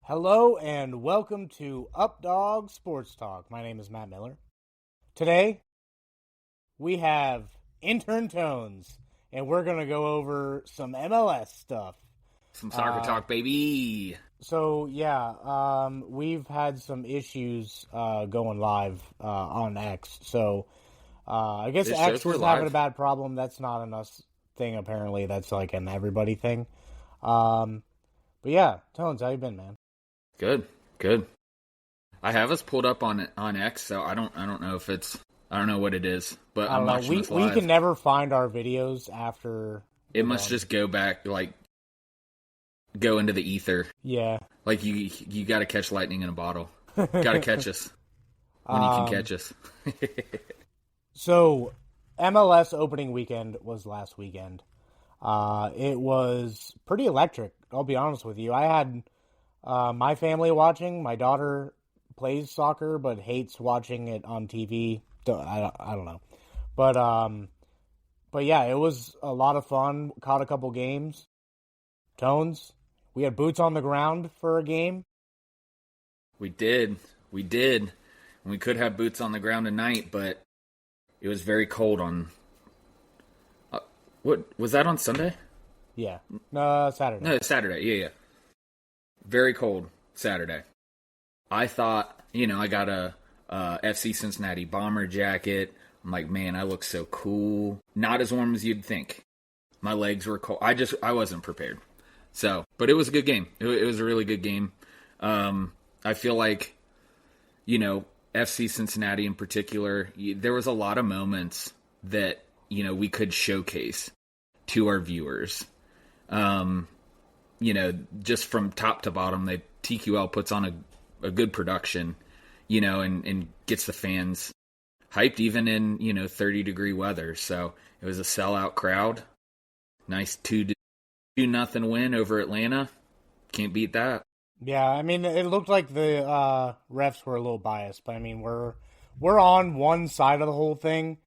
Hello and welcome to Updog Sports Talk. My name is Matt Miller. Today, we have Intern Tones, and we're going to go over some MLS stuff. Some soccer talk, baby. We've had some issues going live on X. So, I guess It X shows we're is having a live. bad problem. That's not an us thing, apparently. That's like an everybody thing. But yeah, Tones, how you been, man? Good. I have us pulled up on X, so I don't know if it's what it is, but I'm watching this live. We can never find our videos after. It must just go back, go into the ether. Yeah. Like you got to catch lightning in a bottle. Got to catch us when you can catch us. So, MLS opening weekend was last weekend. It was pretty electric, I'll be honest with you. I had my family watching. My daughter plays soccer but hates watching it on TV. I don't know. But yeah, it was a lot of fun. Caught a couple games. Tones, we had boots on the ground for a game. We did. And we could have boots on the ground tonight, but it was very cold on... what was that on Sunday? Yeah. Saturday. No, Saturday. Yeah. Very cold Saturday. I thought, I got a FC Cincinnati bomber jacket. I'm like, man, I look so cool. Not as warm as you'd think. My legs were cold. I wasn't prepared. So, but it was a good game. It was a really good game. I feel like, FC Cincinnati in particular, there was a lot of moments that, we could showcase to our viewers. Just from top to bottom, TQL puts on a good production, and gets the fans hyped even in, 30-degree weather. So it was a sellout crowd. Nice 2-0 win over Atlanta. Can't beat that. Yeah, I mean, it looked like the refs were a little biased, but I mean, we're on one side of the whole thing.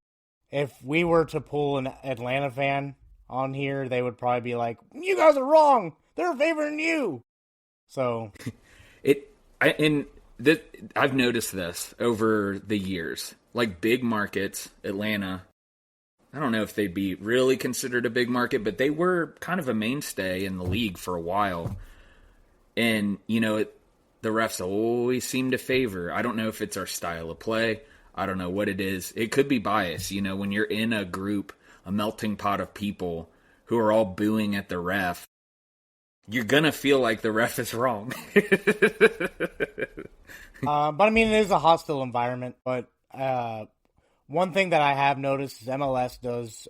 If we were to pull an Atlanta fan on here, they would probably be like, "You guys are wrong. They're favoring you." So, I've noticed this over the years. Like big markets, Atlanta. I don't know if they'd be really considered a big market, but they were kind of a mainstay in the league for a while. And, the refs always seem to favor. I don't know if it's our style of play. I don't know what it is. It could be bias. When you're in a group, a melting pot of people who are all booing at the ref, you're going to feel like the ref is wrong. But I mean, it is a hostile environment. But one thing that I have noticed is MLS does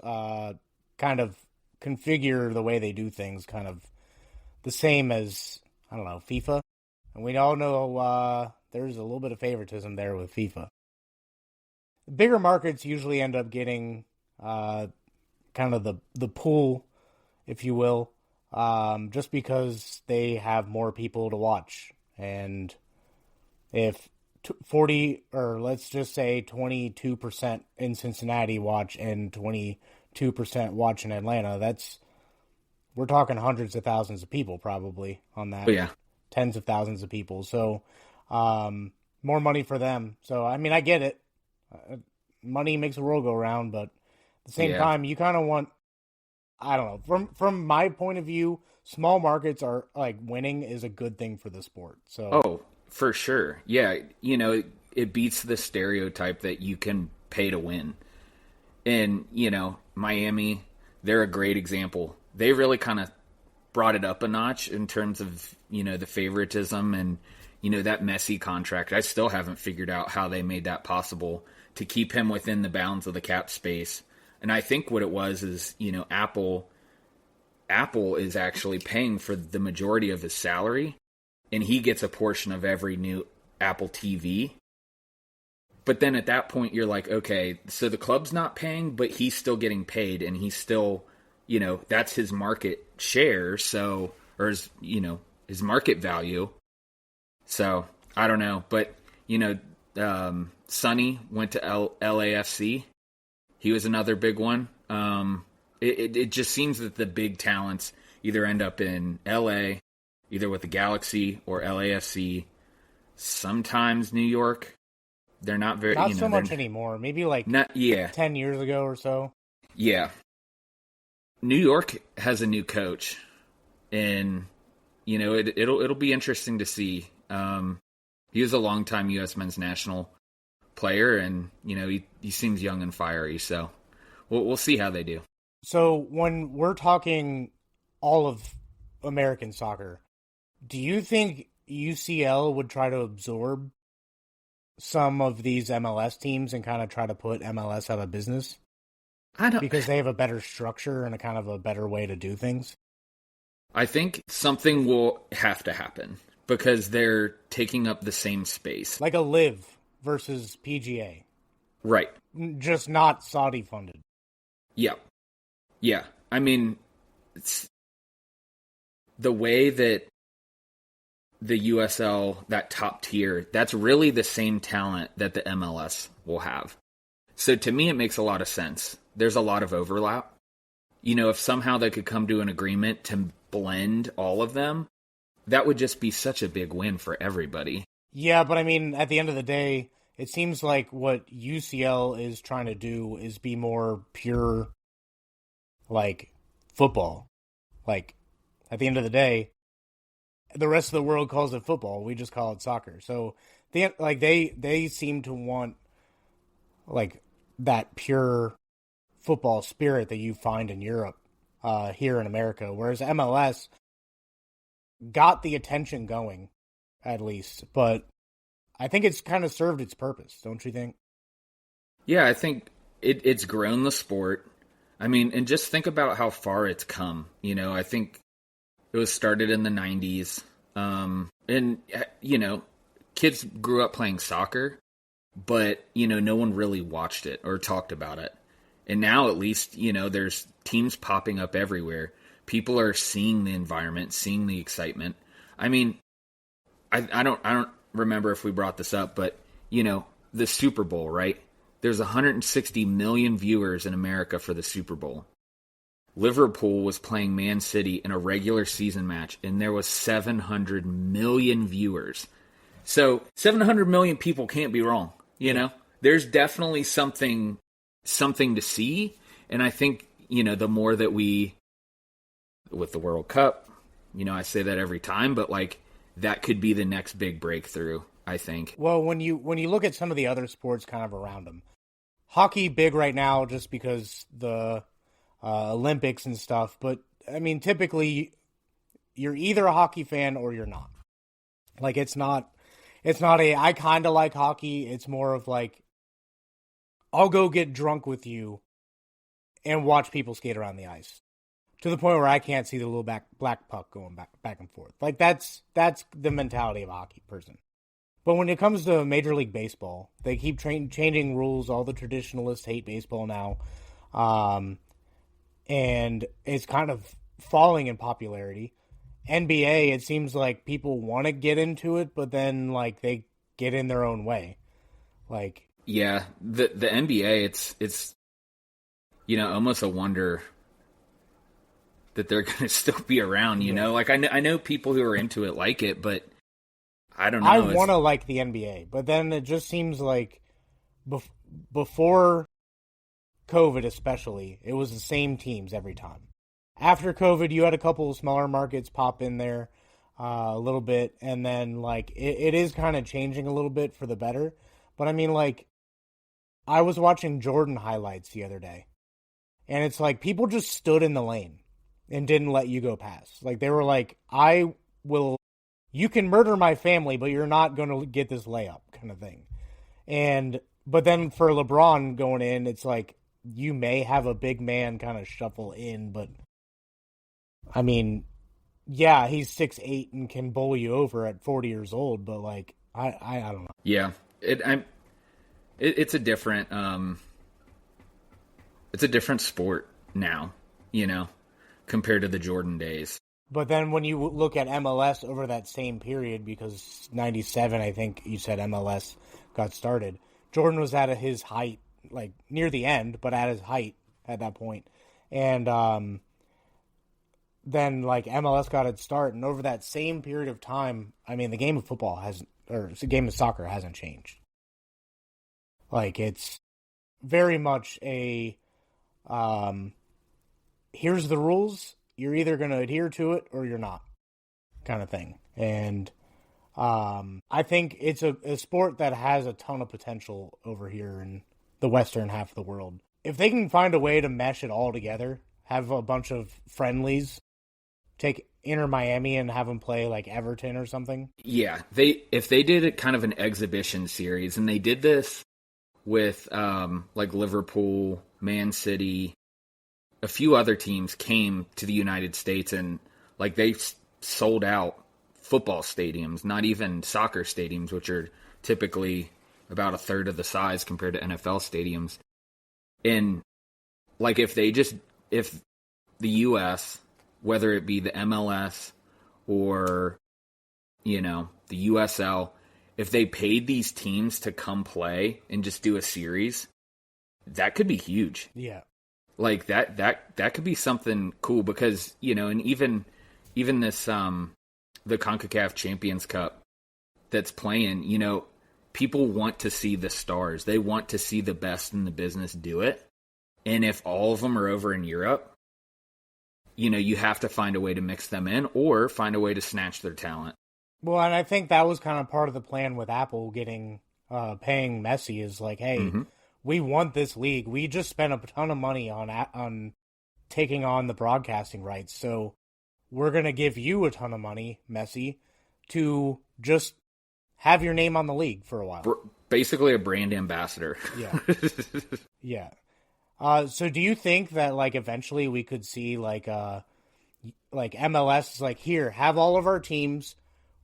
kind of configure the way they do things kind of the same as, I don't know, FIFA. And we all know there's a little bit of favoritism there with FIFA. Bigger markets usually end up getting kind of the pull, if you will, just because they have more people to watch. And if 40, or let's just say 22% in Cincinnati watch and 22% watch in Atlanta, we're talking hundreds of thousands of people probably on that. Oh, yeah. Tens of thousands of people. So more money for them. So, I mean, I get it. Money makes the world go round, but at the same time, you kind of want, I don't know, from my point of view, small markets are like winning is a good thing for the sport. So, oh, for sure. Yeah, it beats the stereotype that you can pay to win. And, Miami, they're a great example. They really kind of brought it up a notch in terms of, the favoritism and, that Messi contract. I still haven't figured out how they made that possible to keep him within the bounds of the cap space. And I think what it was is, Apple is actually paying for the majority of his salary, and he gets a portion of every new Apple TV. But then at that point, you're like, okay, so the club's not paying, but he's still getting paid, and he's still, that's his market share, so, or his, his market value. So, I don't know, but, Sonny went to LAFC. He was another big one. It just seems that the big talents either end up in LA either with the Galaxy or LAFC. Sometimes New York. They're not very... Not so much anymore. Maybe like 10 years ago or so. Yeah. New York has a new coach, and it'll be interesting to see. He was a longtime U.S. men's national player, and he seems young and fiery. So we'll see how they do. So when we're talking all of American soccer, do you think UCL would try to absorb some of these MLS teams and kind of try to put MLS out of business? Because they have a better structure and a kind of a better way to do things? I think something will have to happen because they're taking up the same space. Like a Live versus PGA. Right. Just not Saudi funded. Yeah. Yeah. I mean, it's the way that the USL, that top tier, that's really the same talent that the MLS will have. So to me, it makes a lot of sense. There's a lot of overlap. If somehow they could come to an agreement to blend all of them, that would just be such a big win for everybody. Yeah, but I mean, at the end of the day, it seems like what UCL is trying to do is be more pure, like, football. Like, at the end of the day, the rest of the world calls it football. We just call it soccer. So, they seem to want, like, that pure football spirit that you find in Europe here in America, whereas MLS got the attention going, at least, but I think it's kind of served its purpose, don't you think? Yeah, I think it's grown the sport. I mean, and just think about how far it's come. I think it was started in the 90s, and kids grew up playing soccer, but no one really watched it or talked about it. And now, at least, there's teams popping up everywhere. People are seeing the environment, seeing the excitement. I mean, I don't remember if we brought this up, but the Super Bowl, right? There's 160 million viewers in America for the Super Bowl. Liverpool was playing Man City in a regular season match, and there was 700 million viewers. So 700 million people can't be wrong. There's definitely something to see, and I think the more that we, with the World Cup, I say that every time, but like that could be the next big breakthrough, I think. Well, when you look at some of the other sports kind of around them, hockey big right now just because the Olympics and stuff, but I mean typically you're either a hockey fan or you're not. Like it's not I kind of like hockey. It's more of like I'll go get drunk with you and watch people skate around the ice to the point where I can't see the little black puck going back and forth. Like that's the mentality of a hockey person. But when it comes to Major League Baseball, they keep changing rules. All the traditionalists hate baseball now. And it's kind of falling in popularity. NBA, it seems like people want to get into it, but then like they get in their own way. Like, yeah, the NBA, it's almost a wonder that they're going to still be around. Like I know people who are into it like it, but I don't know. I want to like the NBA, but then it just seems like before COVID, especially, it was the same teams every time. After COVID, you had a couple of smaller markets pop in there a little bit, and then like it is kind of changing a little bit for the better. But I mean, like, I was watching Jordan highlights the other day, and it's like people just stood in the lane and didn't let you go past. Like they were like, you can murder my family, but you're not going to get this layup kind of thing. But then for LeBron going in, it's like you may have a big man kind of shuffle in, but I mean, yeah, he's 6'8" and can bowl you over at 40 years old, but like I don't know. Yeah, it's a different sport now, compared to the Jordan days. But then when you look at MLS over that same period, because 97, I think you said MLS got started, Jordan was at his height, like near the end, but at his height at that point. And then like MLS got its start, and over that same period of time, I mean, the game of football hasn't, or the game of soccer hasn't changed. Like, it's very much a, here's the rules, you're either going to adhere to it or you're not, kind of thing. And I think it's a sport that has a ton of potential over here in the western half of the world. If they can find a way to mesh it all together, have a bunch of friendlies, take Inter Miami and have them play like Everton or something. Yeah, if they did kind of an exhibition series, and they did this with like Liverpool, Man City, a few other teams came to the United States, and like they sold out football stadiums, not even soccer stadiums, which are typically about a third of the size compared to NFL stadiums. And like if the US, whether it be the MLS or, you know, the USL, if they paid these teams to come play and just do a series, that could be huge. Yeah. Like that could be something cool, because, you know, and even this the CONCACAF Champions Cup that's playing, you know, people want to see the stars. They want to see the best in the business do it. And if all of them are over in Europe, you know, you have to find a way to mix them in or find a way to snatch their talent. Well, and I think that was kind of part of the plan with Apple getting paying Messi, is like, hey, we want this league. We just spent a ton of money on taking on the broadcasting rights, so we're going to give you a ton of money, Messi, to just have your name on the league for a while. Basically a brand ambassador. Yeah. Yeah. So do you think that, like, eventually we could see, like MLS is like, here, have all of our teams.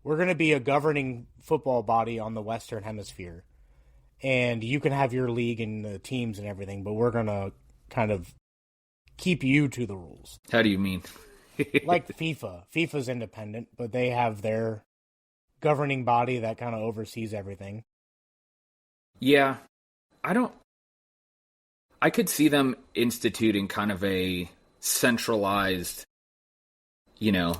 We're going to be a governing football body on the Western Hemisphere. And you can have your league and the teams and everything, but we're going to kind of keep you to the rules. How do you mean? Like FIFA. FIFA's independent, but they have their governing body that kind of oversees everything. Yeah. I could see them instituting kind of a centralized, you know,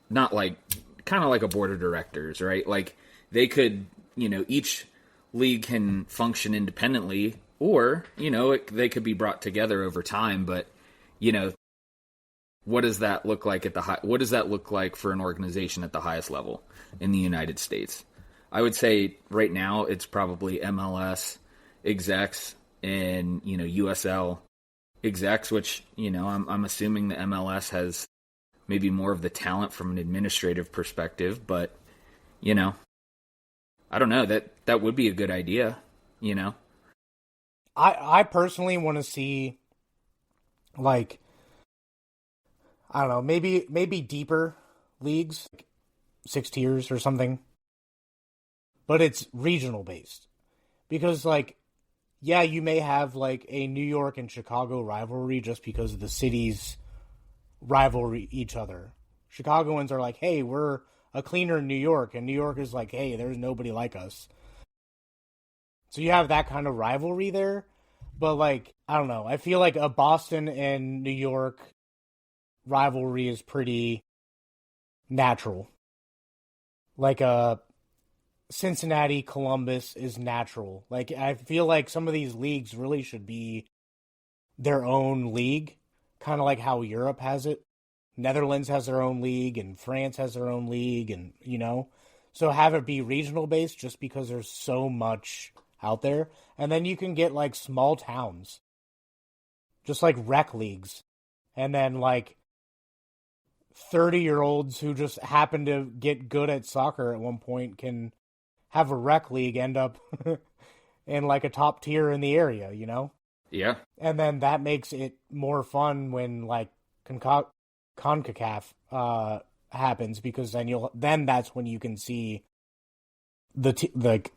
not like, kind of like a board of directors, right? Like they could, you know, each league can function independently, or, you know, they could be brought together over time. But, you know, what does that look like what does that look like for an organization at the highest level in the United States? I would say right now it's probably MLS execs and, you know, USL execs, which, you know, I'm assuming the MLS has maybe more of the talent from an administrative perspective, but, you know, I don't know, that would be a good idea, you know. I personally want to see, like, I don't know, maybe deeper leagues, like 6 tiers or something, but it's regional based. Because, like, yeah, you may have, like, a New York and Chicago rivalry just because the cities rival each other. Chicagoans are like, hey, we're a cleaner New York, and New York is like, hey, there's nobody like us. So you have that kind of rivalry there, but, like, I don't know, I feel like a Boston and New York rivalry is pretty natural. Like a Cincinnati Columbus is natural. Like, I feel like some of these leagues really should be their own league, kind of like how Europe has it. Netherlands has their own league, and France has their own league, and, you know, so have it be regional based just because there's so much out there. And then you can get, like, small towns, just like rec leagues, and then, like, 30-year-olds who just happen to get good at soccer at one point can have a rec league end up in, like, a top tier in the area, you know? Yeah. And then that makes it more fun when, like, CONCACAF happens, because then that's when you can see the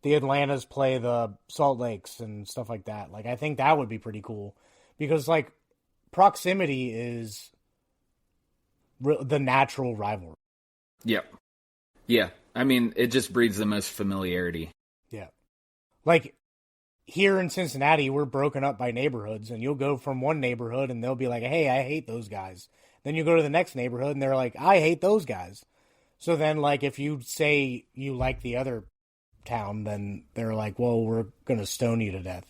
Atlantas play the Salt Lakes and stuff like that. Like, I think that would be pretty cool, because, like, proximity is the natural rivalry. Yep. Yeah. I mean, it just breeds the most familiarity. Yeah. Like, here in Cincinnati, we're broken up by neighborhoods, and you'll go from one neighborhood and they'll be like, hey, I hate those guys. Then you go to the next neighborhood and they're like, I hate those guys. So then, like, if you say you like the other town, then they're like, well, we're going to stone you to death.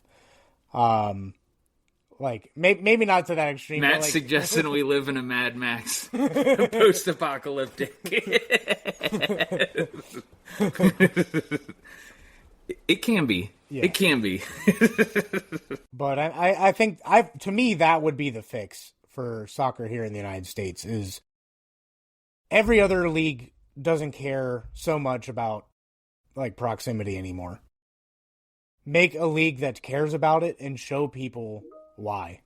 Like, maybe not to that extreme. Matt like, suggested we live in a Mad Max post-apocalyptic. It can be. Yeah. It can be. But I think to me that would be the fix for soccer here in the United States is every other league doesn't care so much about like proximity anymore. Make a league that cares about it and show people why.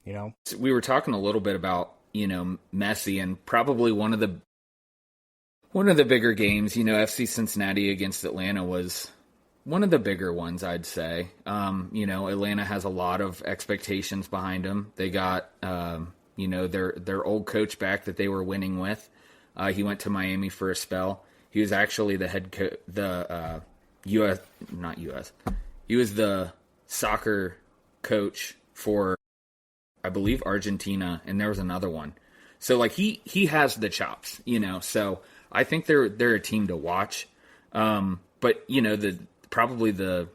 You know? We were talking a little bit about, Messi, and probably one of the bigger games, FC Cincinnati against Atlanta was one of the bigger ones, I'd say. Atlanta has a lot of expectations behind them. They got, their old coach back that they were winning with. He went to Miami for a spell. He was actually the head coach, he was the soccer coach for, I believe, Argentina, and there was another one. So, like, he has the chops, so I think they're a team to watch. But, probably the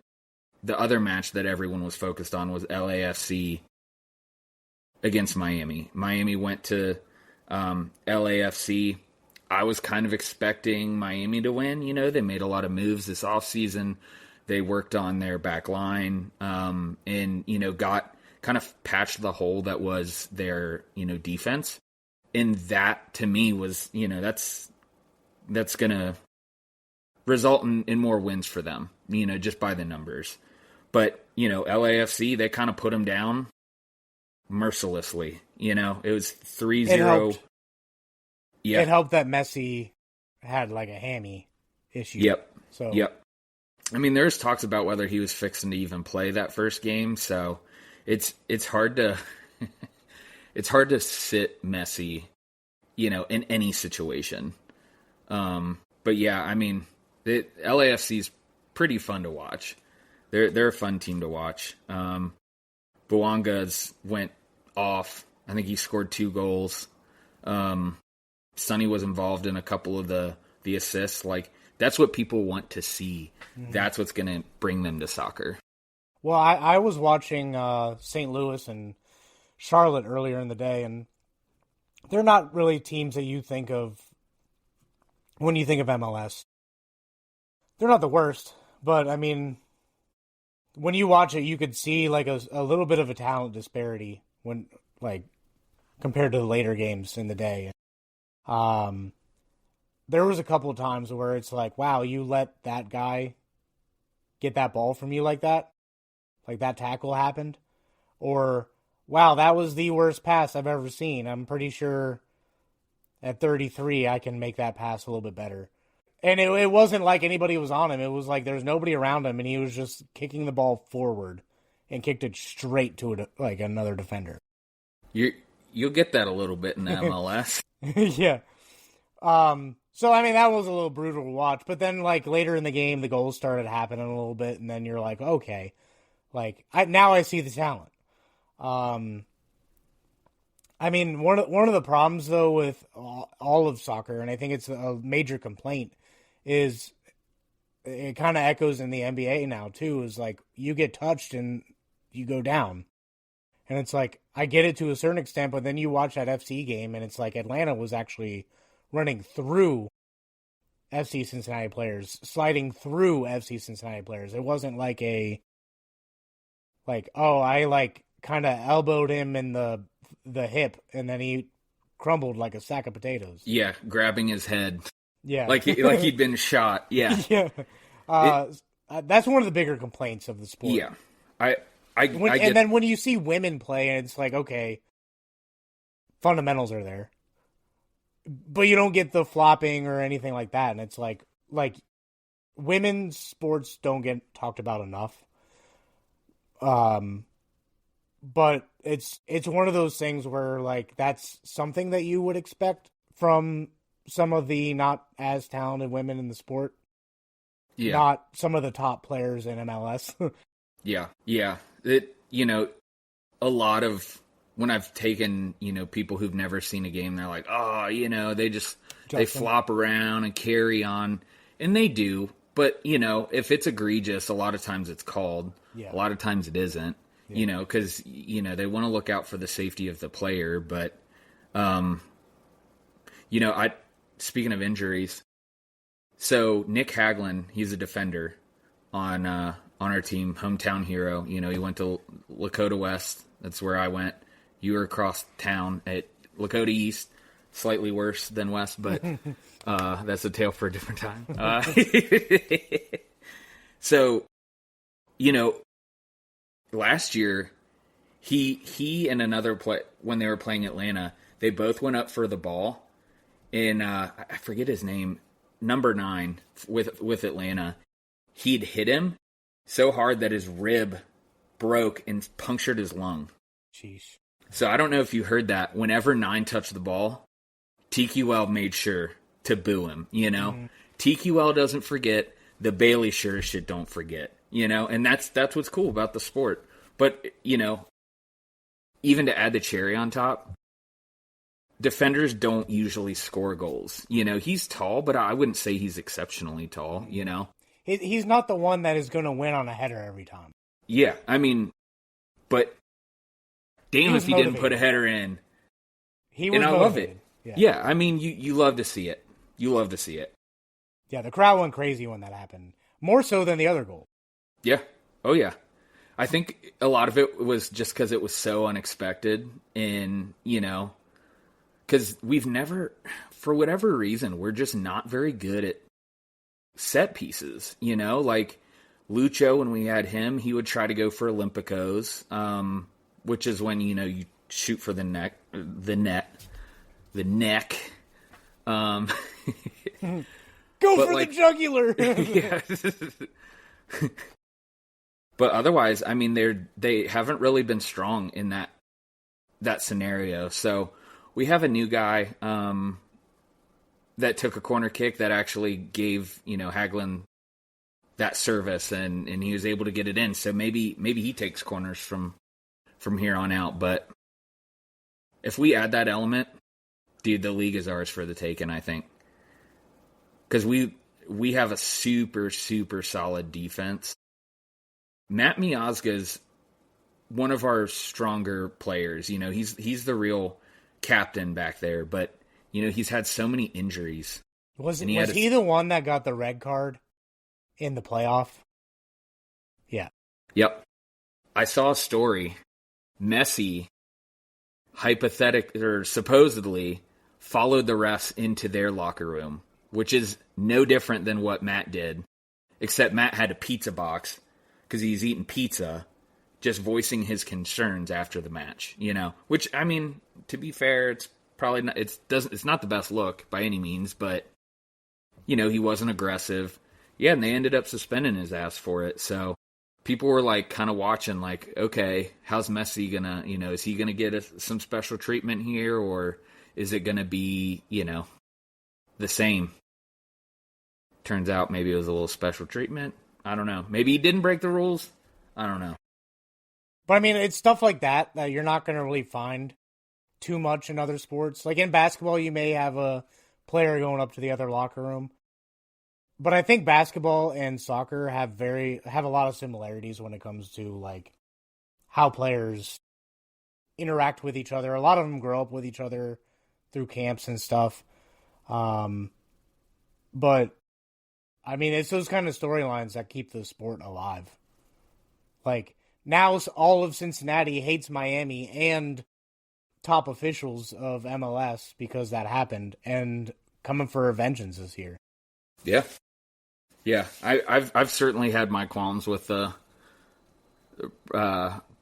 other match that everyone was focused on was LAFC against Miami. Miami went to LAFC. I was kind of expecting Miami to win. They made a lot of moves this offseason. They worked on their back line and, got kind of patched the hole that was their, defense. And that, to me, was, that's going to result in more wins for them, just by the numbers. But, LAFC, they kind of put them down mercilessly. It was 3-0. Yeah. It helped that Messi had like a hammy issue. Yep. I mean, there's talks about whether he was fixing to even play that first game, so it's hard to it's hard to sit Messi, in any situation. But yeah, I mean, LAFC is pretty fun to watch. They're a fun team to watch. Bouanga's went off. I think he scored 2 goals. Sonny was involved in a couple of the assists. Like, that's what people want to see. Mm-hmm. That's what's going to bring them to soccer. Well, I was watching St. Louis and Charlotte earlier in the day, and they're not really teams that you think of when you think of MLS. They're not the worst, but, I mean, when you watch it, you could see, like, a little bit of a talent disparity when, like, compared to the later games in the day. There was a couple of times where it's like, wow, you let that guy get that ball from you like that? Like that tackle happened? Or, wow, that was the worst pass I've ever seen. I'm pretty sure at 33 I can make that pass a little bit better. And it wasn't like anybody was on him. It was like there's nobody around him, and he was just kicking the ball forward and kicked it straight to like another defender. You'll get that a little bit in the MLS. Yeah. So, I mean, that was a little brutal to watch. But then, like, later in the game, the goals started happening a little bit, and then you're like, okay. Like, now I see the talent. I mean, one of the problems, though, with all of soccer, and I think it's a major complaint, is it kind of echoes in the NBA now, too, is like, you get touched and you go down. And it's like, I get it to a certain extent, but then you watch that FC game, and it's like Atlanta was actually running through FC Cincinnati players, sliding through FC Cincinnati players. It wasn't like I kind of elbowed him in the hip, and then he crumbled like a sack of potatoes. Yeah, grabbing his head. Yeah. Like he'd been shot. Yeah. Yeah. That's one of the bigger complaints of the sport. Yeah. And then when you see women play, and it's like, okay, fundamentals are there, but you don't get the flopping or anything like that. And it's like women's sports don't get talked about enough. But it's one of those things where, like, that's something that you would expect from some of the not as talented women in the sport. Yeah. not some of the top players in MLS. Yeah. Yeah. A lot of when I've taken, people who've never seen a game, they're like, oh, they flop around and carry on. And they do. But, if it's egregious, a lot of times it's called. Yeah. A lot of times it isn't, because, they want to look out for the safety of the player. But, speaking of injuries, so Nick Haglund, he's a defender on our team, hometown hero. He went to Lakota West. That's where I went. You were across town at Lakota East, slightly worse than West, but that's a tale for a different time. So, last year, he and another play when they were playing Atlanta, they both went up for the ball, and I forget his name, number 9 with Atlanta. He'd hit him so hard that his rib broke and punctured his lung. Sheesh. So I don't know if you heard that. Whenever 9 touched the ball, TQL made sure to boo him, TQL doesn't forget. The Bailey sure as shit don't forget, And that's what's cool about the sport. But, even to add the cherry on top, defenders don't usually score goals. He's tall, but I wouldn't say he's exceptionally tall, He's not the one that is going to win on a header every time. Yeah, but damn if he motivated. didn't put a header in. He was and I motivated. love it. Yeah, you love to see it. You love to see it. Yeah, the crowd went crazy when that happened. More so than the other goal. Yeah. Oh, yeah. I think a lot of it was just because it was so unexpected. And, because we've never, for whatever reason, we're just not very good at set pieces. Like Lucho, when we had him, he would try to go for Olympicos, which is when, you shoot for the net. Go for the jugular. Yeah. But otherwise, they haven't really been strong in that scenario. So we have a new guy that took a corner kick that actually gave Haglund that service, and he was able to get it in. So maybe he takes corners from here on out. But if we add that element, dude, the league is ours for the taking, I think. Because we have a super, super solid defense. Matt Miazga's one of our stronger players. He's the real captain back there, but he's had so many injuries. Was he the one that got the red card in the playoff? Yeah. Yep. I saw a story. Messi supposedly followed the refs into their locker room, which is no different than what Matt did, except Matt had a pizza box because he's eating pizza, just voicing his concerns after the match, which, to be fair, it's probably not, it's not the best look by any means, but, he wasn't aggressive. Yeah, and they ended up suspending his ass for it. So people were like kind of watching like, okay, how's Messi gonna, is he gonna get some special treatment here, or is it gonna be, the same? Turns out maybe it was a little special treatment. I don't know. Maybe he didn't break the rules. I don't know. But it's stuff like that you're not going to really find too much in other sports. Like in basketball, you may have a player going up to the other locker room. But I think basketball and soccer have a lot of similarities when it comes to like how players interact with each other. A lot of them grow up with each other through camps and stuff. But it's those kind of storylines that keep the sport alive. Like, now all of Cincinnati hates Miami and top officials of MLS because that happened, and coming for vengeance is here. Yeah. Yeah. I've certainly had my qualms with the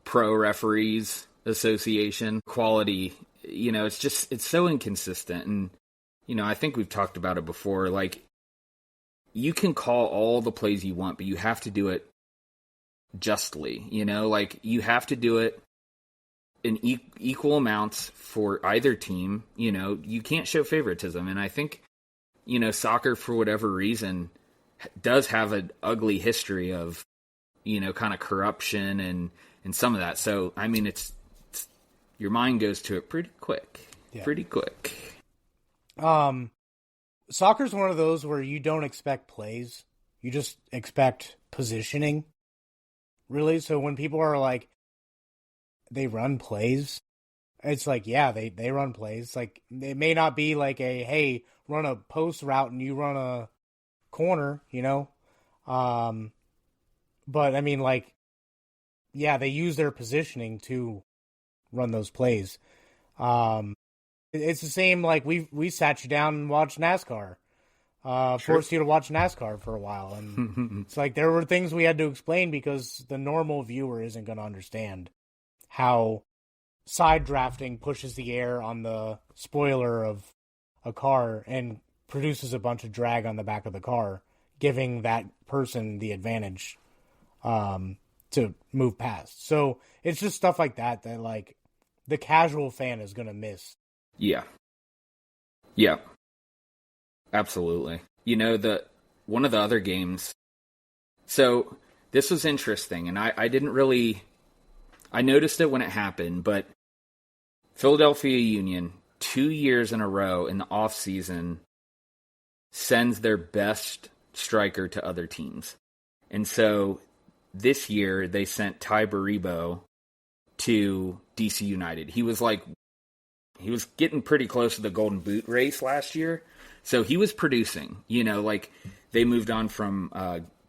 Pro Referees Association quality. It's so inconsistent. And, I think we've talked about it before. Like, you can call all the plays you want, but you have to do it justly. Like, you have to do it in equal amounts for either team. You can't show favoritism. And I think, soccer, for whatever reason, does have an ugly history of, kind of corruption and some of that. So, I mean, it's your mind goes to it pretty quick. Yeah. Pretty quick. Soccer's one of those where you don't expect plays. You just expect positioning. Really? So when people are like, they run plays, it's like, yeah, they run plays. Like, it may not be like hey, run a post route and you run a corner, But, I mean, like, yeah, they use their positioning to run those plays. It's the same, like, we sat you down and watched NASCAR. Forced you to watch NASCAR for a while. And it's like there were things we had to explain because the normal viewer isn't going to understand how side drafting pushes the air on the spoiler of a car and produces a bunch of drag on the back of the car, giving that person the advantage to move past. So it's just stuff like that like the casual fan is going to miss. Yeah. Absolutely. One of the other games. So this was interesting, and I didn't really. I noticed it when it happened, but Philadelphia Union 2 years in a row in the off season sends their best striker to other teams, and so this year they sent Ty Baribo to DC United. He was getting pretty close to the Golden Boot race last year. So he was producing, like they moved on from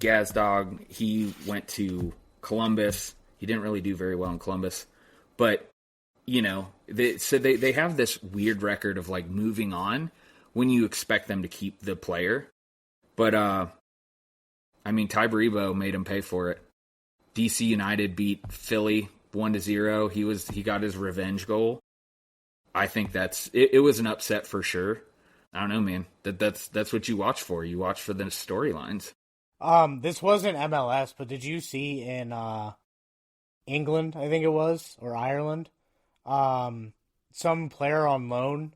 Gazdag. He went to Columbus. He didn't really do very well in Columbus. But, they have this weird record of like moving on when you expect them to keep the player. But, Ty Baribo made him pay for it. DC United beat Philly 1-0. He got his revenge goal. I think it was an upset for sure. I don't know, man. That's what you watch for. You watch for the storylines. This wasn't MLS, but did you see in England, I think it was, or Ireland, some player on loan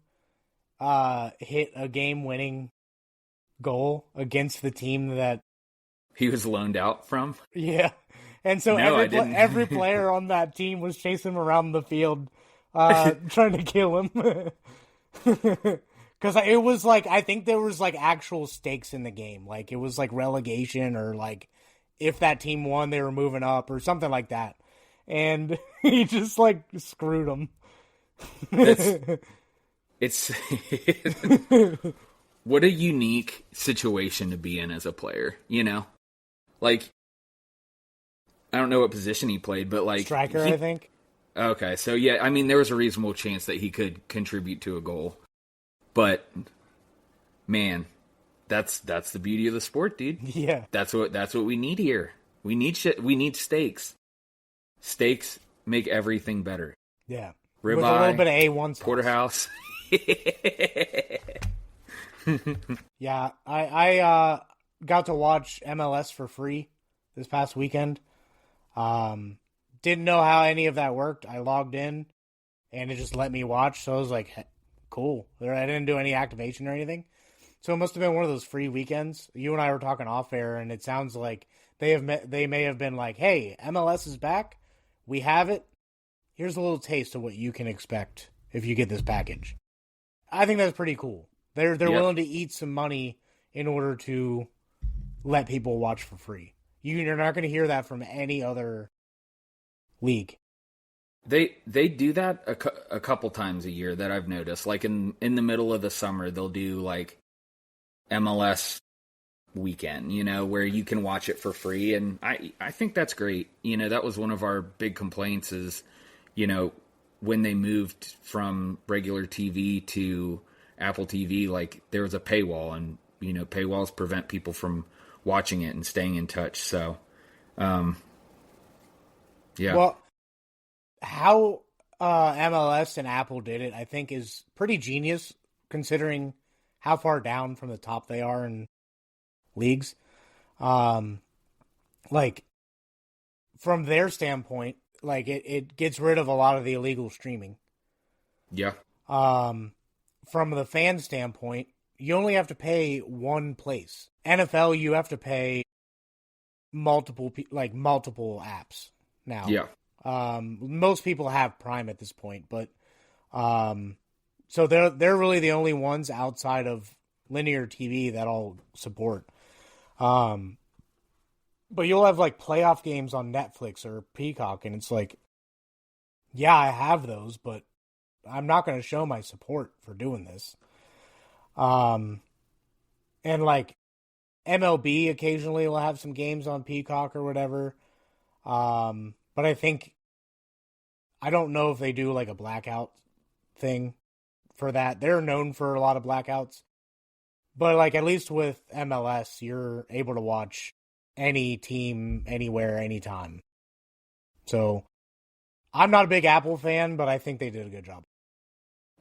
hit a game-winning goal against the team that he was loaned out from? Yeah. And so every player on that team was chasing him around the field, trying to kill him. Because it was like, I think there was like actual stakes in the game. Like it was like relegation or like if that team won, they were moving up or something like that. And he just like screwed them. It's what a unique situation to be in as a player, Like, I don't know what position he played, but like striker, I think. Okay, so yeah, there was a reasonable chance that he could contribute to a goal. But man, that's the beauty of the sport, dude. Yeah. That's what we need here. We need shit. We need stakes. Stakes make everything better. Yeah. Ribeye, with a little bit of A1 sauce. Porterhouse. Yeah, I got to watch MLS for free this past weekend. Didn't know how any of that worked. I logged in and it just let me watch. So I was like, cool. I didn't do any activation or anything. So it must have been one of those free weekends. You and I were talking off air, and it sounds like they may have been like, hey, MLS is back. We have it. Here's a little taste of what you can expect if you get this package. I think that's pretty cool. They're willing to eat some money in order to let people watch for free. You're not going to hear that from any other league. They do that a couple times a year that I've noticed. Like in the middle of the summer, they'll do like MLS weekend, where you can watch it for free. And I think that's great. That was one of our big complaints is, when they moved from regular TV to Apple TV, like there was a paywall and, paywalls prevent people from watching it and staying in touch. So, yeah. Well, how MLS and Apple did it, I think, is pretty genius considering how far down from the top they are in leagues. Like, from their standpoint, like it gets rid of a lot of the illegal streaming. Yeah. From the fan standpoint, you only have to pay one place. NFL, you have to pay multiple apps now. Yeah. Most people have Prime at this point, but so they're really the only ones outside of linear TV that I'll support. But you'll have like playoff games on Netflix or Peacock, and it's like, yeah, I have those, but I'm not going to show my support for doing this. And like MLB occasionally will have some games on Peacock or whatever. But I don't know if they do like a blackout thing for that. They're known for a lot of blackouts. But like at least with MLS, you're able to watch any team anywhere, anytime. So I'm not a big Apple fan, but I think they did a good job.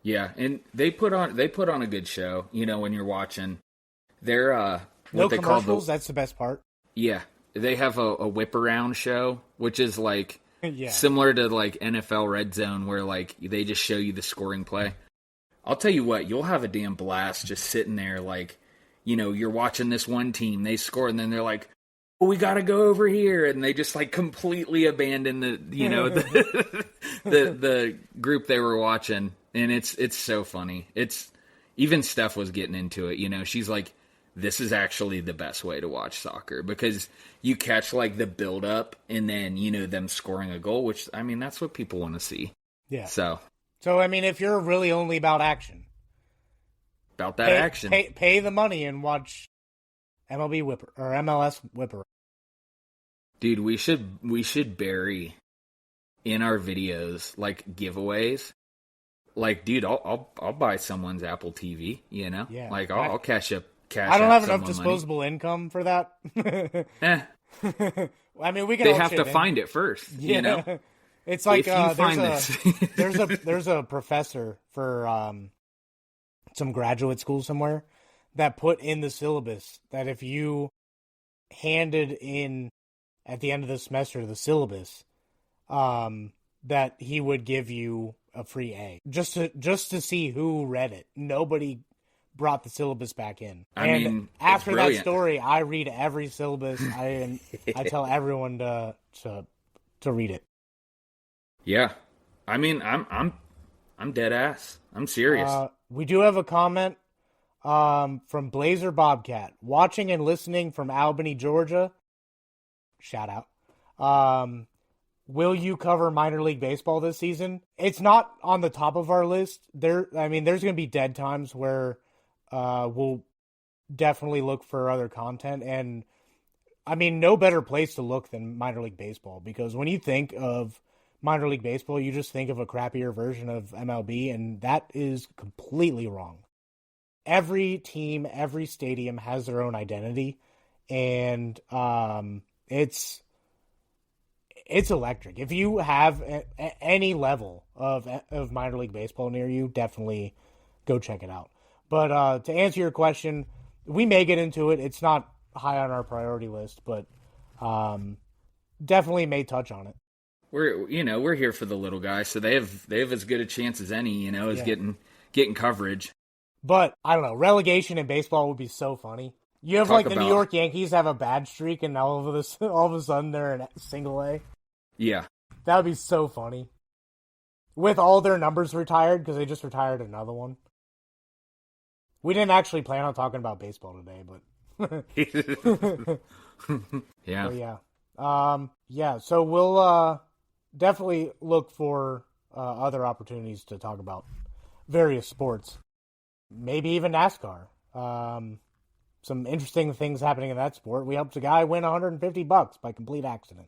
Yeah, and they put on a good show, when you're watching. They're what no they commercials, that's the best part. Yeah. They have a whip around show, which is like yeah. similar to like NFL Red Zone, where like they just show you the scoring play. I'll tell you what, you'll have a damn blast just sitting there like, you're watching this one team, they score, and then they're like, oh, we got to go over here, and they just like completely abandon the the group they were watching, and it's so funny. It's even Steph was getting into it. She's like, this is actually the best way to watch soccer because you catch like the build up and then them scoring a goal, which I mean that's what people want to see. Yeah. So I mean, if you're really only about action, action, pay the money and watch MLB Whipper or MLS Whipper. Dude, we should bury in our videos like giveaways. Like, dude, I'll buy someone's Apple TV. Yeah. Like I'll cash up. I don't have enough disposable income for that. I mean, we can. They have to find it first. It's like there's there's a professor for some graduate school somewhere that put in the syllabus that if you handed in at the end of the semester the syllabus, that he would give you a free A just to see who read it. Nobody brought the syllabus back in. I mean, after that story, I read every syllabus. I tell everyone to read it. Yeah, I mean, I'm dead ass. I'm serious. We do have a comment from Blazer Bobcat, watching and listening from Albany, Georgia. Shout out. Will you cover minor league baseball this season? It's not on the top of our list. There's going to be dead times where we'll definitely look for other content. And, I mean, no better place to look than minor league baseball, because when you think of minor league baseball, you just think of a crappier version of MLB, and that is completely wrong. Every team, every stadium has their own identity, and it's electric. If you have any level of minor league baseball near you, definitely go check it out. But to answer your question, we may get into it. It's not high on our priority list, but definitely may touch on it. We're here for the little guys, so they have as good a chance as any, as getting coverage. But I don't know, relegation in baseball would be so funny. You have the New York Yankees have a bad streak, and all of a sudden they're in single A. Yeah, that would be so funny. With all their numbers retired, because they just retired another one. We didn't actually plan on talking about baseball today, but yeah. But yeah. So we'll definitely look for other opportunities to talk about various sports, maybe even NASCAR. Some interesting things happening in that sport. We helped a guy win $150 by complete accident.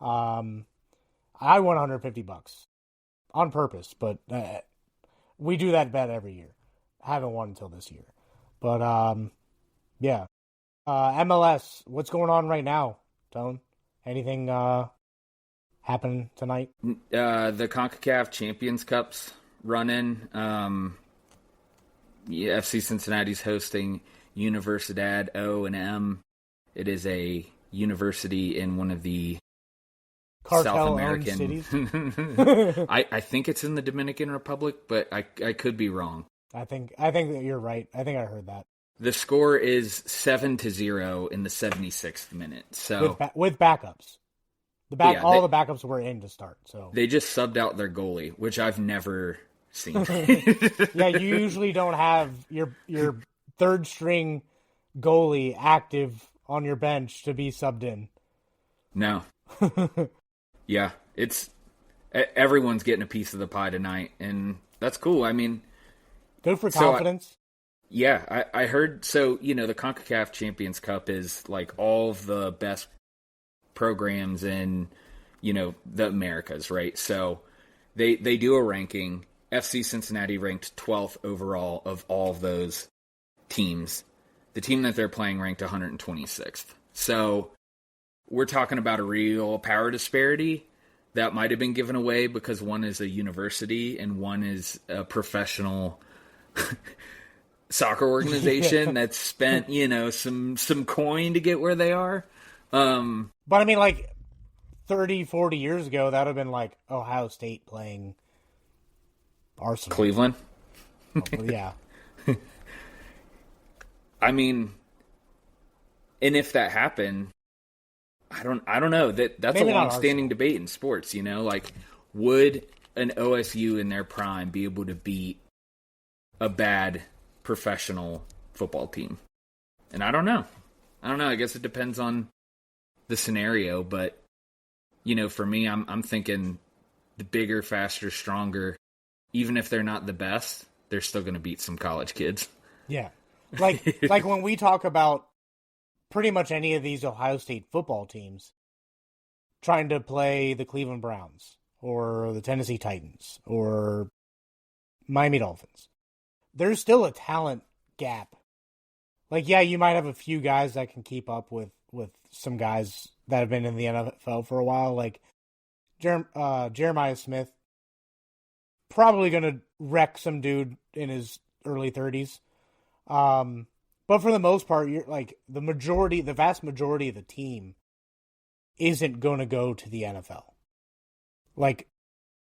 I won $150 on purpose, but we do that bet every year. Haven't won until this year. But yeah. MLS, what's going on right now, Tone? Anything happen tonight? The CONCACAF Champions Cup's running. FC Cincinnati's hosting Universidad O&M. It is a university in one of the South American cities. I think it's in the Dominican Republic, but I could be wrong. I think that you're right. I think I heard that. The score is 7-0 in the 76th minute. So with backups. The backups were in to start. So they just subbed out their goalie, which I've never seen. Yeah, you usually don't have your third string goalie active on your bench to be subbed in. No. Yeah, everyone's getting a piece of the pie tonight, and that's cool. I mean, good for confidence. I heard. So, the CONCACAF Champions Cup is like all of the best programs in, the Americas, right? So they do a ranking. FC Cincinnati ranked 12th overall of all of those teams. The team that they're playing ranked 126th. So we're talking about a real power disparity that might have been given away because one is a university and one is a professional soccer organization that's spent, some coin to get where they are. But I mean, like 30, 40 years ago, that would have been like Ohio State playing Arsenal. Cleveland? Yeah. I mean, and if that happened, I don't know. That's maybe a long-standing debate in sports, like would an OSU in their prime be able to beat a bad professional football team? And I don't know. I guess it depends on the scenario, but for me, I'm thinking the bigger, faster, stronger, even if they're not the best, they're still going to beat some college kids. Yeah. Like when we talk about pretty much any of these Ohio State football teams trying to play the Cleveland Browns or the Tennessee Titans or Miami Dolphins, there's still a talent gap. Like, yeah, you might have a few guys that can keep up with some guys that have been in the NFL for a while, like Jeremiah Smith, probably going to wreck some dude in his early 30s. But for the most part, you're like the vast majority of the team isn't going to go to the NFL. Like,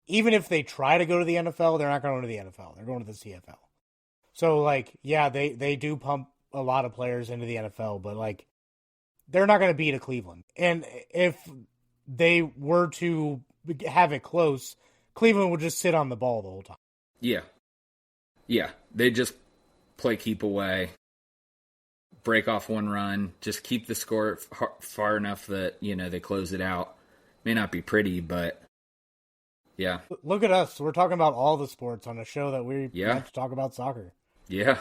even if they try to go to the NFL, they're not going to the NFL. They're going to the CFL. So, like, yeah, they do pump a lot of players into the NFL, but like, they're not going to beat a Cleveland. And if they were to have it close, Cleveland would just sit on the ball the whole time. Yeah. Yeah. They just play keep away, break off one run, just keep the score far enough that, they close it out. May not be pretty, but yeah. Look at us. We're talking about all the sports on a show that we have to talk about soccer. Yeah.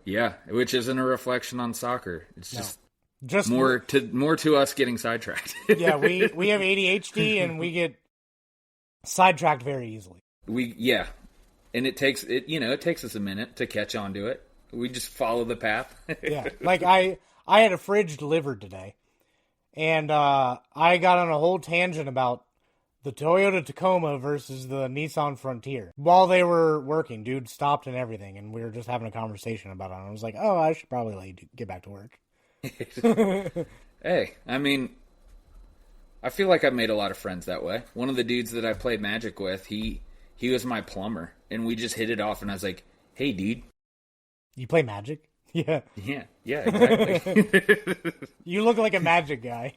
Yeah. Which isn't a reflection on soccer. It's just more to us getting sidetracked. Yeah. We have ADHD and we get sidetracked very easily. And it takes us a minute to catch on to it. We just follow the path. Yeah. Like I had a fridge delivered today, and I got on a whole tangent about the Toyota Tacoma versus the Nissan Frontier. While they were working, dude stopped and everything, and we were just having a conversation about it. And I was like, oh, I should probably get back to work. Hey, I mean, I feel like I've made a lot of friends that way. One of the dudes that I played Magic with, he was my plumber, and we just hit it off, and I was like, hey, dude. You play Magic? Yeah. Yeah, exactly. You look like a Magic guy.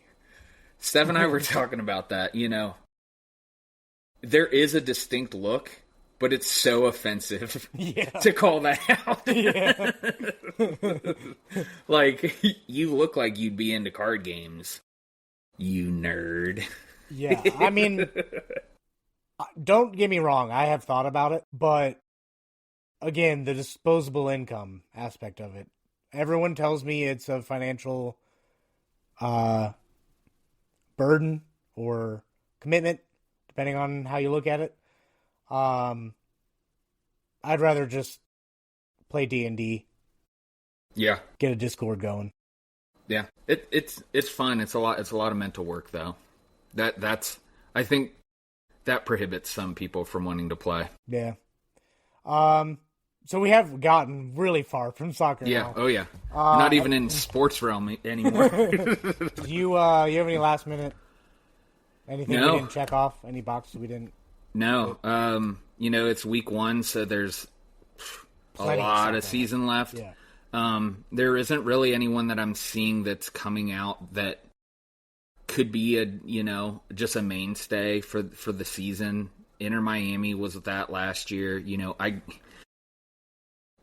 Steph and I were talking about that, There is a distinct look, but it's so offensive to call that out. Yeah. Like, you look like you'd be into card games, you nerd. Yeah, I mean, don't get me wrong, I have thought about it, but again, the disposable income aspect of it. Everyone tells me it's a financial burden or commitment, depending on how you look at it. I'd rather just play D&D. Yeah. Get a Discord going. Yeah. It's fun. It's a lot of mental work though. I think that prohibits some people from wanting to play. Yeah. So we have gotten really far from soccer now. Oh yeah. We're not even in sports realm anymore. Do you have any last minute? Anything we didn't check off? Any boxes we didn't? No. It's week 1, so there's a lot of season left. Yeah. There isn't really anyone that I'm seeing that's coming out that could be just a mainstay for the season. Inter Miami was that last year.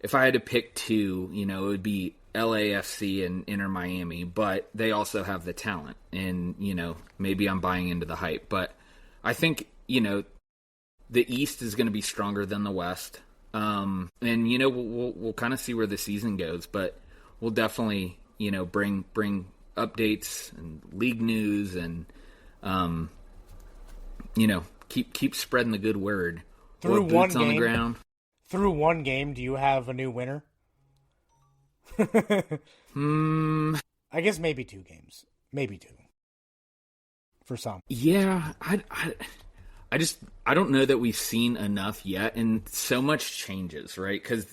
If I had to pick two, it would be LAFC and Inter Miami, but they also have the talent, and maybe I'm buying into the hype, but I think the East is going to be stronger than the West, and we'll kind of see where the season goes, but we'll definitely bring updates and league news and keep spreading the good word. Through boots on the ground. Through one game, do you have a new winner? I guess maybe 2 games. Maybe 2. For some. Yeah, I don't know that we've seen enough yet, and so much changes, right? Because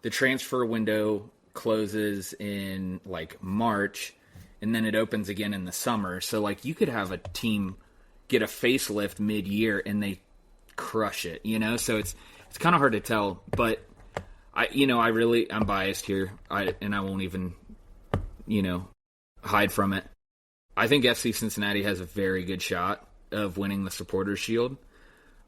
the transfer window closes in March, and then it opens again in the summer. So you could have a team get a facelift mid-year and they crush it, So it's kind of hard to tell, but I'm biased here, and I won't even, hide from it. I think FC Cincinnati has a very good shot of winning the Supporters' Shield.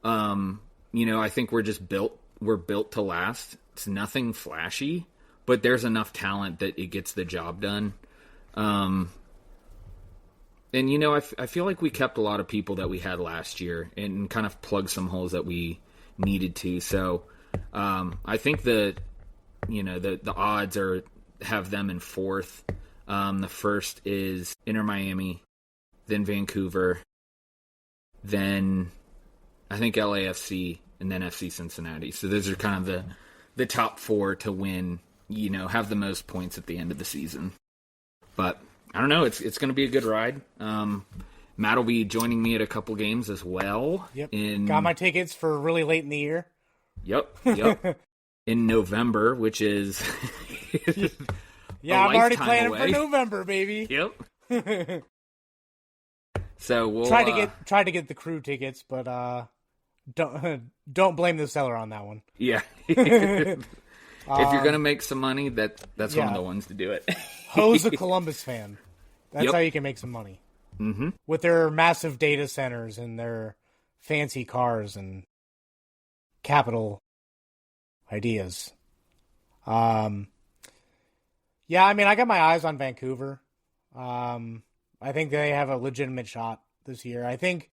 I think we're built to last. It's nothing flashy, but there's enough talent that it gets the job done. And I feel like we kept a lot of people that we had last year and kind of plugged some holes that we needed to. So I think the odds have them in 4th. The first is Inter Miami, then Vancouver, then I think LAFC, and then FC Cincinnati. So those are kind of the top 4 to win, have the most points at the end of the season. But I don't know. It's going to be a good ride. Matt will be joining me at a couple games as well. Yep. Got my tickets for really late in the year. Yep. In November, which is yeah, I'm already planning for November, baby. Yep. So we'll try to get the crew tickets, but don't blame the seller on that one. Yeah. If you're gonna make some money, that's one of the ones to do it. Hose a Columbus fan. That's how you can make some money. Mm-hmm. With their massive data centers and their fancy cars and capital ideas. Yeah, I mean, I got my eyes on Vancouver. I think they have a legitimate shot this year. I think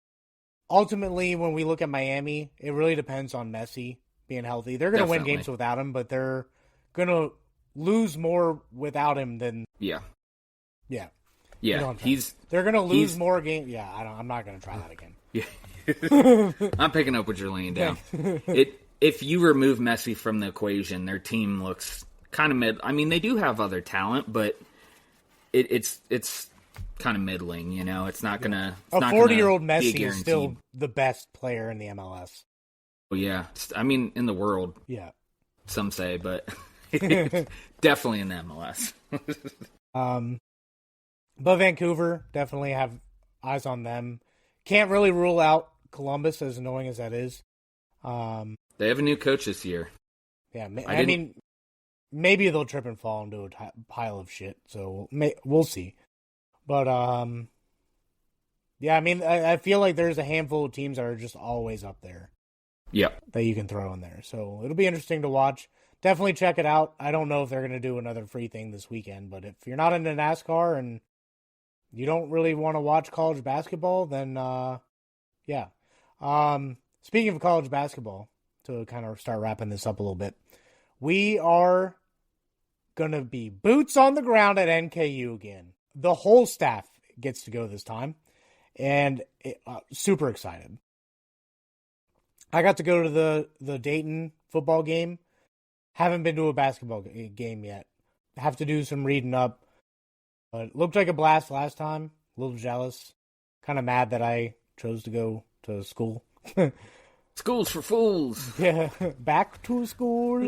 ultimately when we look at Miami, it really depends on Messi being healthy. They're going to win games without him, but they're going to lose more without him than Yeah. They're going to lose more games. Yeah, I'm not going to try that again. Yeah. I'm picking up what you're laying down. If you remove Messi from the equation, their team looks kind of mid. I mean, they do have other talent, but it's kind of middling. It's not gonna. A 40-year-old Messi is still the best player in the MLS. Oh yeah, I mean in the world. Yeah, some say, but definitely in the MLS. But Vancouver, definitely have eyes on them. Can't really rule out Columbus, as annoying as that is. They have a new coach this year. Yeah, I mean, maybe they'll trip and fall into a pile of shit. So we'll see. But yeah, I mean, I feel like there's a handful of teams that are just always up there. Yep. That you can throw in there. So it'll be interesting to watch. Definitely check it out. I don't know if they're going to do another free thing this weekend, but if you're not into NASCAR and you don't really want to watch college basketball, then yeah. Speaking of college basketball, to kind of start wrapping this up a little bit, we are going to be boots on the ground at NKU again. The whole staff gets to go this time, and super excited. I got to go to the Dayton football game. Haven't been to a basketball game yet. Have to do some reading up. But it looked like a blast last time. A little jealous. Kind of mad that I chose to go to school. School's for fools. Yeah, back to school.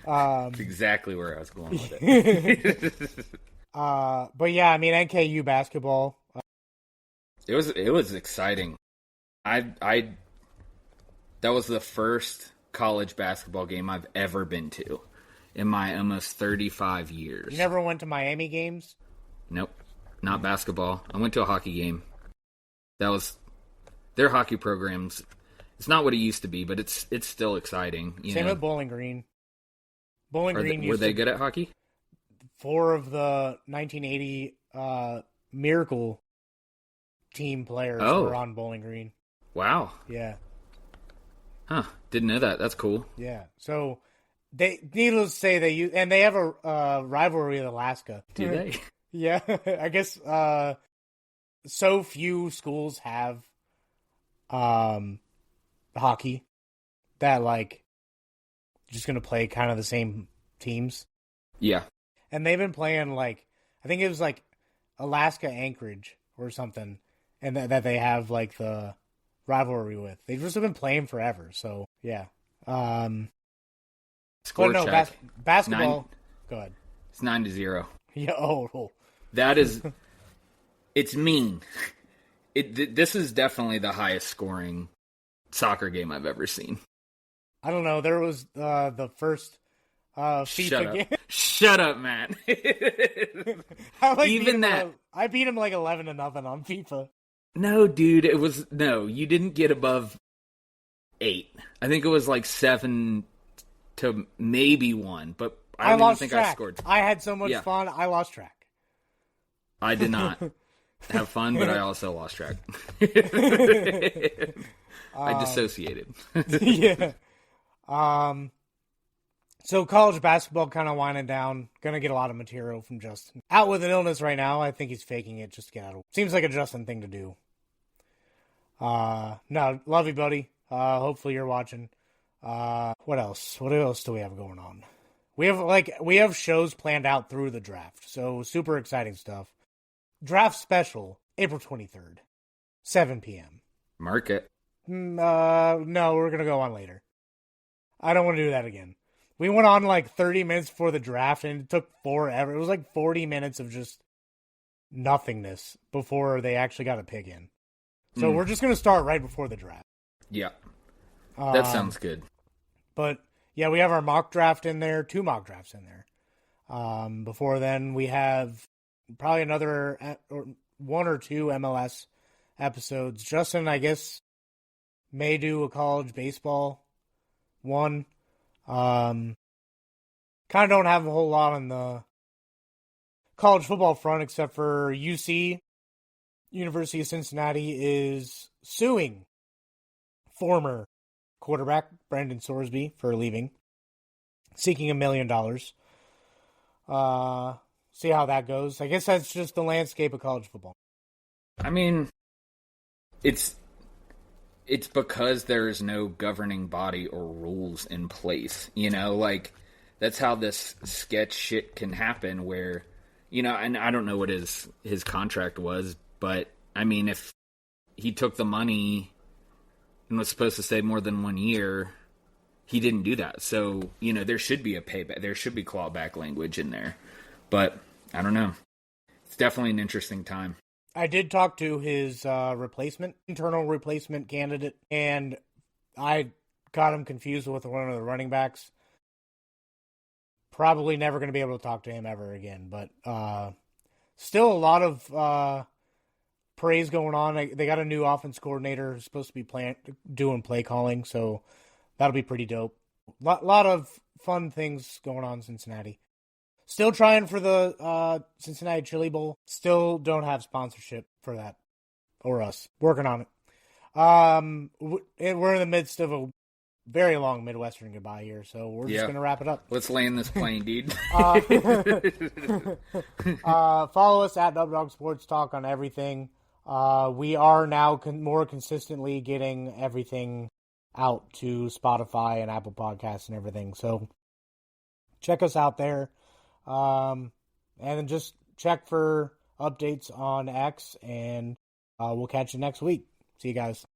That's exactly where I was going with it. But yeah, I mean NKU basketball. It was exciting. That was the first college basketball game I've ever been to in my almost 35 years. You never went to Miami games? Nope, not basketball. I went to a hockey game. That was their hockey programs. It's not what it used to be, but it's still exciting. Same with Bowling Green. Were they good at hockey? 4 of the 1980 Miracle team players were on Bowling Green. Wow. Yeah. Huh. Didn't know that. That's cool. Yeah. So, needless to say, they have a rivalry with Alaska. Do they? Yeah. I guess so few schools have hockey that, like, just going to play kind of the same teams. Yeah. And they've been playing, like, I think it was, like, Alaska Anchorage or something, and that they have, like, the rivalry with. They've just been playing forever, so, yeah. Score check. Basketball. Go ahead. It's 9-0. Yeah, oh. That is, it's mean. This is definitely the highest scoring soccer game I've ever seen. I don't know. There was the first FIFA game. Shut up, man. I beat him like 11-0 on FIFA. No, dude, you didn't get above 8. I think it was like 7 to maybe 1, but I don't even think track. I scored. I had so much fun, I lost track. I did not have fun, but I also lost track. I dissociated. Yeah. So college basketball kind of winding down. Gonna get a lot of material from Justin. Out with an illness right now. I think he's faking it just to get out of. Seems like a Justin thing to do. No, love you, buddy. Hopefully you're watching. What else? What else do we have going on? We have shows planned out through the draft. So super exciting stuff. Draft special, April 23rd, 7 p.m. Mark it. No, we're gonna go on later. I don't want to do that again. We went on like 30 minutes before the draft, and it took forever. It was like 40 minutes of just nothingness before they actually got a pick in. So we're just going to start right before the draft. Yeah. That sounds good. But, yeah, we have our mock draft in there, 2 mock drafts in there. Before then, we have probably another 1 or 2 MLS episodes. Justin, I guess, may do a college baseball one. Kind of don't have a whole lot on the college football front except for UC. University of Cincinnati is suing former quarterback Brendan Sorsby for leaving, seeking $1 million. See how that goes. I guess that's just the landscape of college football. I mean, it's because there is no governing body or rules in place, like that's how this sketch shit can happen where, and I don't know what his contract was, but I mean, if he took the money and was supposed to stay more than 1 year, he didn't do that. So, there should be a payback. There should be clawback language in there, but I don't know. It's definitely an interesting time. I did talk to his internal replacement candidate, and I got him confused with one of the running backs. Probably never going to be able to talk to him ever again, but still a lot of praise going on. They got a new offense coordinator who's supposed to be doing play calling, so that'll be pretty dope. Lot of fun things going on in Cincinnati. Still trying for the Cincinnati Chili Bowl. Still don't have sponsorship for that. Or us. Working on it. We're in the midst of a very long Midwestern goodbye here, so we're just going to wrap it up. Let's land this plane, dude. Follow us at Updog Sports Talk on everything. We are now more consistently getting everything out to Spotify and Apple Podcasts and everything. So check us out there. And then just check for updates on X, and we'll catch you next week. See you guys.